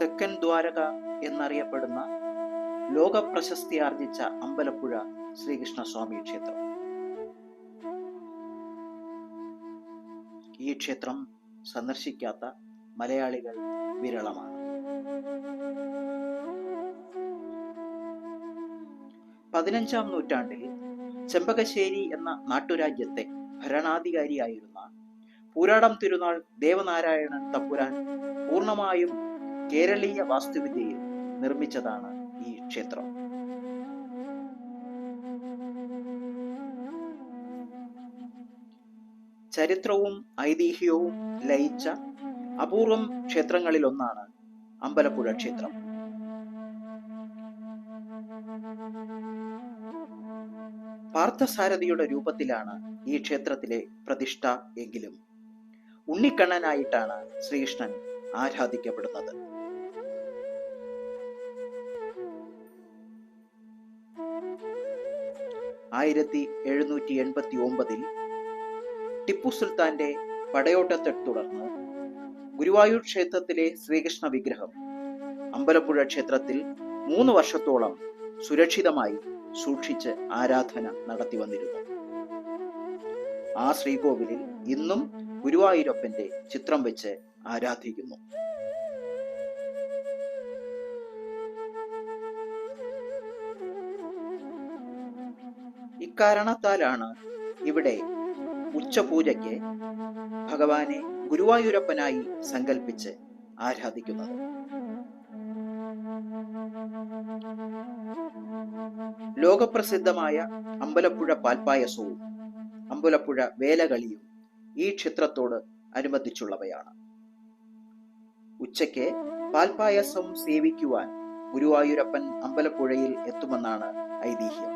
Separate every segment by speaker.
Speaker 1: തെക്കൻ ദ്വാരക എന്നറിയപ്പെടുന്ന ലോക പ്രശസ്തി ആർജിച്ച അമ്പലപ്പുഴ ശ്രീകൃഷ്ണസ്വാമി ക്ഷേത്രം. ഈ ക്ഷേത്രം സന്ദർശിക്കാത്ത മലയാളികൾ വിരളമാണ്. 15-ാം നൂറ്റാണ്ടിൽ ചെമ്പകശ്ശേരി എന്ന നാട്ടുരാജ്യത്തെ ഭരണാധികാരിയായിരുന്ന പൂരാടം തിരുനാൾ ദേവനാരായണൻ തമ്പുരാൻ പൂർണ്ണമായും കേരളീയ വാസ്തുവിദ്യയിൽ നിർമ്മിച്ചതാണ് ഈ ക്ഷേത്രം. ചരിത്രവും ഐതിഹ്യവും ലയിച്ച അപൂർവം ക്ഷേത്രങ്ങളിലൊന്നാണ് അമ്പലപ്പുഴ ക്ഷേത്രം. പാർത്ഥസാരഥിയുടെ രൂപത്തിലാണ് ഈ ക്ഷേത്രത്തിലെ പ്രതിഷ്ഠ എങ്കിലും ഉണ്ണിക്കണ്ണനായിട്ടാണ് ശ്രീകൃഷ്ണൻ ആരാധിക്കപ്പെടുന്നത്. ആയിരത്തി 1789 ടിപ്പു സുൽത്താന്റെ പടയോട്ടത്തെ തുടർന്ന് ഗുരുവായൂർ ക്ഷേത്രത്തിലെ ശ്രീകൃഷ്ണ വിഗ്രഹം അമ്പലപ്പുഴ ക്ഷേത്രത്തിൽ 3 വർഷത്തോളം സുരക്ഷിതമായി സൂക്ഷിച്ച് ആരാധന നടത്തി വന്നിരുന്നു. ആ ശ്രീകോവിലിൽ ഇന്നും ഗുരുവായൂരപ്പന്റെ ചിത്രം വെച്ച് ആരാധിക്കുന്നു. ഇക്കാരണത്താലാണ് ഇവിടെ ഉച്ചപൂജയ്ക്ക് ഭഗവാനെ ഗുരുവായൂരപ്പനായി സങ്കല്പിച്ച് ആരാധിക്കുന്നത്. ലോകപ്രസിദ്ധമായ അമ്പലപ്പുഴ പാൽപ്പായസവും അമ്പലപ്പുഴ വേലകളിയും ഈ ക്ഷേത്രത്തോട് അനുബന്ധിച്ചുള്ളവയാണ്. ഉച്ചയ്ക്ക് പാൽപ്പായസം സേവിക്കുവാൻ ഗുരുവായൂരപ്പൻ അമ്പലപ്പുഴയിൽ എത്തുമെന്നാണ് ഐതിഹ്യം.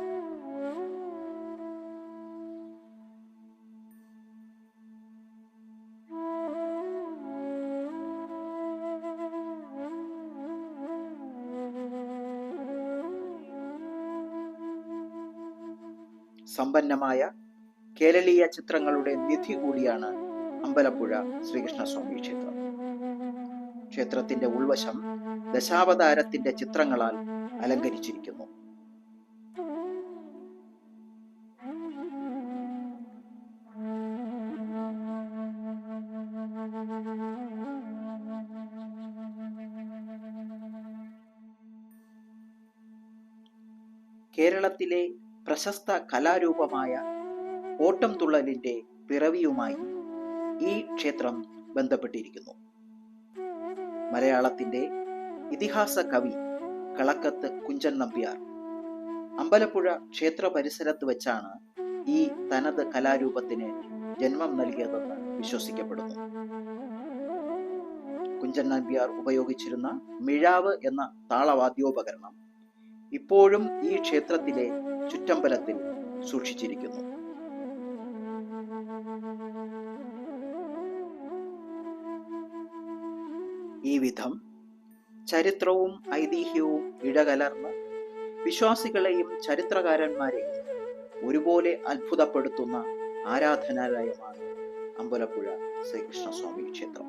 Speaker 1: സമ്പന്നമായ കേരളീയ ചിത്രങ്ങളുടെ നിധി കൂടിയാണ് അമ്പലപ്പുഴ ശ്രീകൃഷ്ണസ്വാമി ക്ഷേത്രം. ക്ഷേത്രത്തിന്റെ ഉൾവശം ദശാവതാരത്തിന്റെ ചിത്രങ്ങളാൽ അലങ്കരിച്ചിരിക്കുന്നു. കേരളത്തിലെ പ്രശസ്ത കലാരൂപമായ ഓട്ടം തുള്ളലിന്റെ പിറവിയുമായി ഈ ക്ഷേത്രം ബന്ധപ്പെട്ടിരിക്കുന്നു. മലയാളത്തിന്റെ ഇതിഹാസ കവി കളക്കത്ത് കുഞ്ചൻ നമ്പ്യാർ അമ്പലപ്പുഴ ക്ഷേത്ര പരിസരത്ത് വെച്ചാണ് ഈ തനത് കലാരൂപത്തിന് ജന്മം നൽകിയതെന്ന് വിശ്വസിക്കപ്പെടുന്നു. കുഞ്ചൻ നമ്പ്യാർ ഉപയോഗിച്ചിരുന്ന മിഴാവ് എന്ന താളവാദ്യോപകരണം ഇപ്പോഴും ഈ ക്ഷേത്രത്തിലെ ചുറ്റമ്പലത്തിൽ സൂക്ഷിച്ചിരിക്കുന്നു. ഈ വിധം ചരിത്രവും ഐതിഹ്യവും ഇടകലർന്ന് വിശ്വാസികളെയും ചരിത്രകാരന്മാരെയും ഒരുപോലെ അത്ഭുതപ്പെടുത്തുന്ന ആരാധനാലയമാണ് അമ്പലപ്പുഴ ശ്രീകൃഷ്ണസ്വാമി ക്ഷേത്രം.